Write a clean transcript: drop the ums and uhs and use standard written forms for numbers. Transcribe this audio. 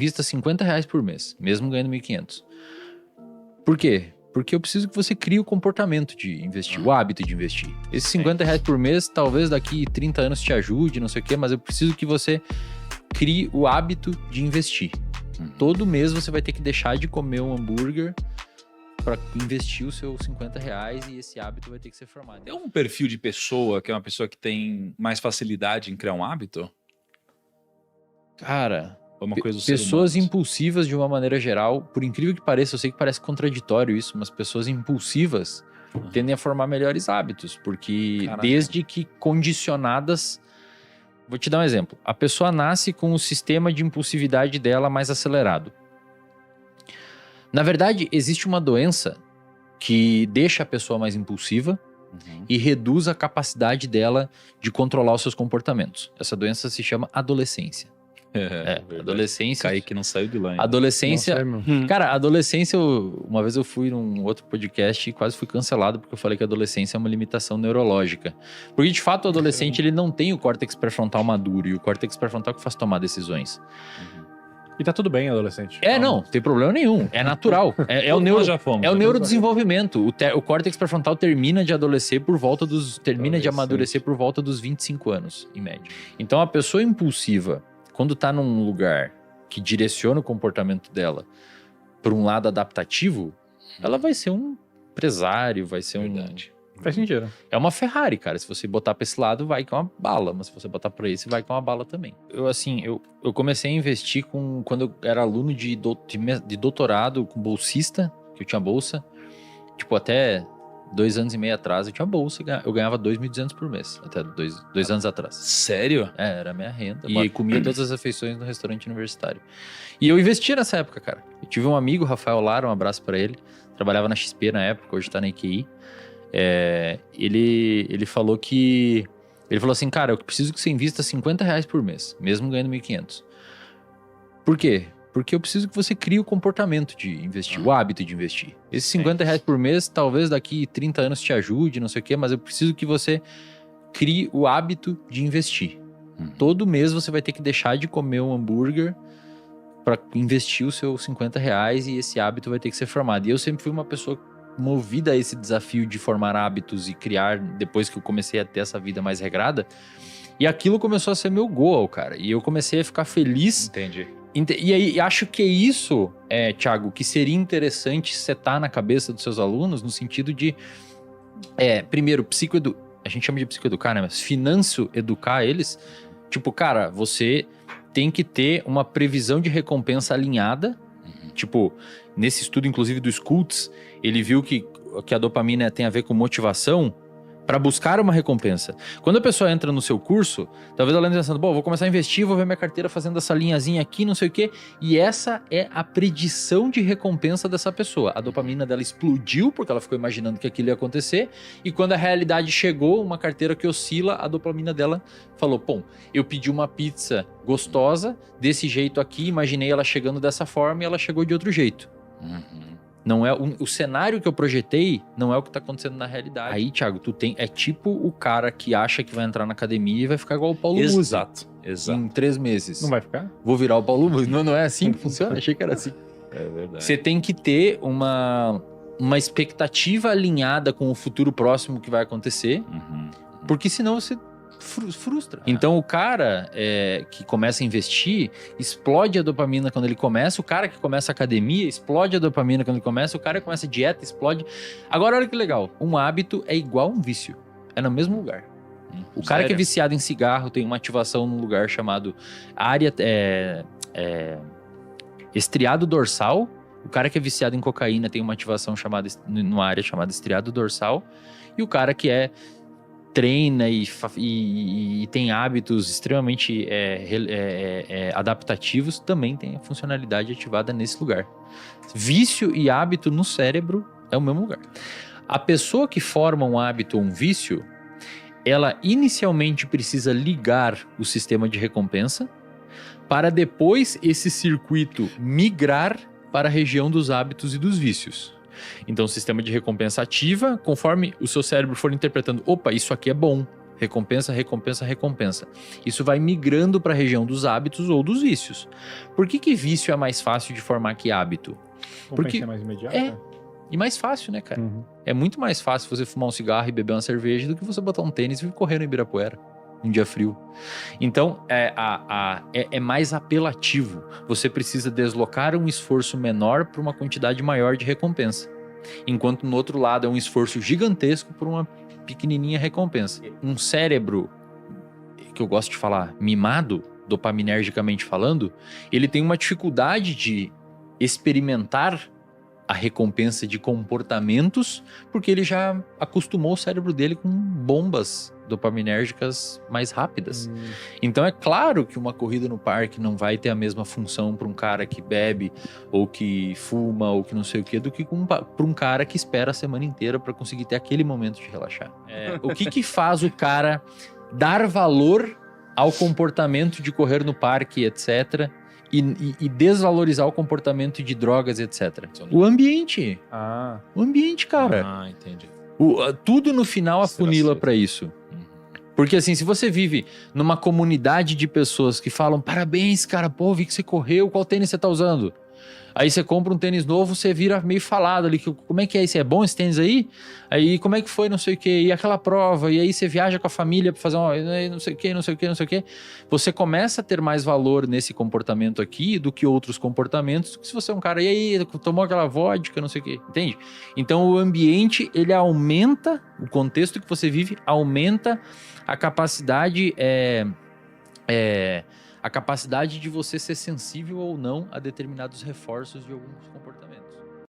Invista R$50 por mês, mesmo ganhando 1.500. Por quê? Porque eu preciso que você crie o comportamento de investir, o hábito de investir. Esses R$50 por mês, talvez daqui 30 anos te ajude, não sei o quê, mas eu preciso que você crie o hábito de investir. Todo mês você vai ter que deixar de comer um hambúrguer para investir os seus R$50 e esse hábito vai ter que ser formado. Tem um perfil de pessoa que é uma pessoa que tem mais facilidade em criar um hábito? Cara, Ou uma coisa do ser pessoas humano? impulsivas de uma maneira geral, por incrível que pareça, eu sei que parece contraditório isso, mas pessoas impulsivas tendem a formar melhores hábitos, porque Caraca. desde que condicionadas... Vou te dar um exemplo. A pessoa nasce com o sistema de impulsividade dela mais acelerado. Na verdade, existe uma doença que deixa a pessoa mais impulsiva e reduz a capacidade dela de controlar os seus comportamentos. Essa doença se chama adolescência. Verdade. Adolescência. Kaique não saiu de lá ainda. Adolescência. Nossa, meu. Cara, adolescência, uma vez eu fui num outro podcast e quase fui cancelado porque eu falei que a adolescência é uma limitação neurológica. Porque, de fato, o adolescente ele não tem o córtex pré-frontal maduro e o córtex pré-frontal que faz tomar decisões. E tá tudo bem, adolescente. Não tem problema nenhum. É natural. É o Nós já fomos. É o né? neurodesenvolvimento. O córtex pré-frontal termina de amadurecer por volta dos 25 anos, em média. Então, a pessoa impulsiva, quando tá num lugar que direciona o comportamento dela para um lado adaptativo, ela vai ser um empresário, vai ser Verdade. Faz sentido. É uma Ferrari, cara. Se você botar pra esse lado, vai com uma bala. Mas se você botar pra esse, vai com uma bala também. Eu comecei a investir quando eu era aluno de doutorado com bolsista, que eu tinha bolsa. Tipo, até 2 anos e meio atrás eu tinha bolsa. Eu ganhava 2.200 por mês. Até dois anos atrás. Sério? Era a minha renda. E comia todas as refeições no restaurante universitário. E eu investia nessa época, cara. Eu tive um amigo, Rafael Lara, um abraço pra ele. Trabalhava na XP na época, hoje tá na EQI. Ele falou que... Ele falou assim, cara, eu preciso que você invista R$50 por mês, mesmo ganhando 1.500. Por quê? Porque eu preciso que você crie o comportamento de investir, o hábito de investir. Esses R$50 por mês, talvez daqui 30 anos te ajude, não sei o quê, mas eu preciso que você crie o hábito de investir. Todo mês você vai ter que deixar de comer um hambúrguer para investir os seus R$50 e esse hábito vai ter que ser formado. E eu sempre fui uma pessoa movida a esse desafio de formar hábitos e criar, depois que eu comecei a ter essa vida mais regrada. E aquilo começou a ser meu goal, cara. E eu comecei a ficar feliz. Entendi. E aí, acho que é isso, Thiago, que seria interessante setar na cabeça dos seus alunos, no sentido de, primeiro, a gente chama de psicoeducar, né? Mas finanço-educar eles. Tipo, cara, você tem que ter uma previsão de recompensa alinhada. Tipo, nesse estudo, inclusive, do Schultz, ele viu que a dopamina tem a ver com motivação para buscar uma recompensa. Quando a pessoa entra no seu curso, talvez ela ande pensando, bom, vou começar a investir, vou ver minha carteira fazendo essa linhazinha aqui, não sei o quê. E essa é a predição de recompensa dessa pessoa. A dopamina dela explodiu porque ela ficou imaginando que aquilo ia acontecer. E quando a realidade chegou, uma carteira que oscila, a dopamina dela falou, bom, eu pedi uma pizza gostosa, desse jeito aqui, imaginei ela chegando dessa forma e ela chegou de outro jeito. Não é o cenário que eu projetei, não é o que tá acontecendo na realidade. Aí, Thiago, é tipo o cara que acha que vai entrar na academia e vai ficar igual o Paulo Musi. Exato. Em 3 meses. Não vai ficar? Vou virar o Paulo Musi. Não é assim que funciona? Achei que era assim. É verdade. Você tem que ter uma expectativa alinhada com o futuro próximo que vai acontecer, porque senão você frustra. Então o cara que começa a investir, explode a dopamina quando ele começa. O cara que começa a academia, explode a dopamina quando ele começa. O cara que começa a dieta, explode. Agora olha que legal, um hábito é igual a um vício. É no mesmo lugar. O cara que é viciado em cigarro tem uma ativação num lugar chamado área estriado dorsal. O cara que é viciado em cocaína tem uma ativação numa área chamada estriado dorsal. E o cara que treina e tem hábitos extremamente adaptativos, também tem a funcionalidade ativada nesse lugar. Vício e hábito no cérebro é o mesmo lugar. A pessoa que forma um hábito ou um vício, ela inicialmente precisa ligar o sistema de recompensa para depois esse circuito migrar para a região dos hábitos e dos vícios. Então, o sistema de recompensa ativa, conforme o seu cérebro for interpretando, opa, isso aqui é bom, Recompensa, recompensa, recompensa. Isso vai migrando para a região dos hábitos ou dos vícios. Por que vício é mais fácil de formar que hábito? Porque É mais imediato? é. E mais fácil, né, cara? Uhum. É muito mais fácil você fumar um cigarro e beber uma cerveja do que você botar um tênis e ir correr no Ibirapuera, num dia frio. Então, é mais apelativo. Você precisa deslocar um esforço menor para uma quantidade maior de recompensa. Enquanto no outro lado é um esforço gigantesco por uma pequenininha recompensa. Um cérebro, que eu gosto de falar, mimado, dopaminergicamente falando, ele tem uma dificuldade de experimentar a recompensa de comportamentos, porque ele já acostumou o cérebro dele com bombas dopaminérgicas mais rápidas. Então é claro que uma corrida no parque não vai ter a mesma função para um cara que bebe, ou que fuma, ou que não sei o que, do que para um cara que espera a semana inteira para conseguir ter aquele momento de relaxar. O que faz o cara dar valor ao comportamento de correr no parque, etc., e desvalorizar o comportamento de drogas, etc. O ambiente. O ambiente, cara. Entendi. Tudo no final afunila para isso. Porque assim, se você vive numa comunidade de pessoas que falam: parabéns, cara, pô, vi que você correu, qual tênis você tá usando? Aí você compra um tênis novo, você vira meio falado ali, como é que é isso? É bom esse tênis aí? Aí como é que foi, não sei o quê, e aquela prova, e aí você viaja com a família pra fazer não sei o quê, não sei o quê, não sei o quê. Você começa a ter mais valor nesse comportamento aqui do que outros comportamentos, do que se você é um cara, e aí, tomou aquela vodka, não sei o quê, entende? Então o ambiente, ele aumenta, o contexto que você vive aumenta a capacidade, a capacidade de você ser sensível ou não a determinados reforços de alguns comportamentos.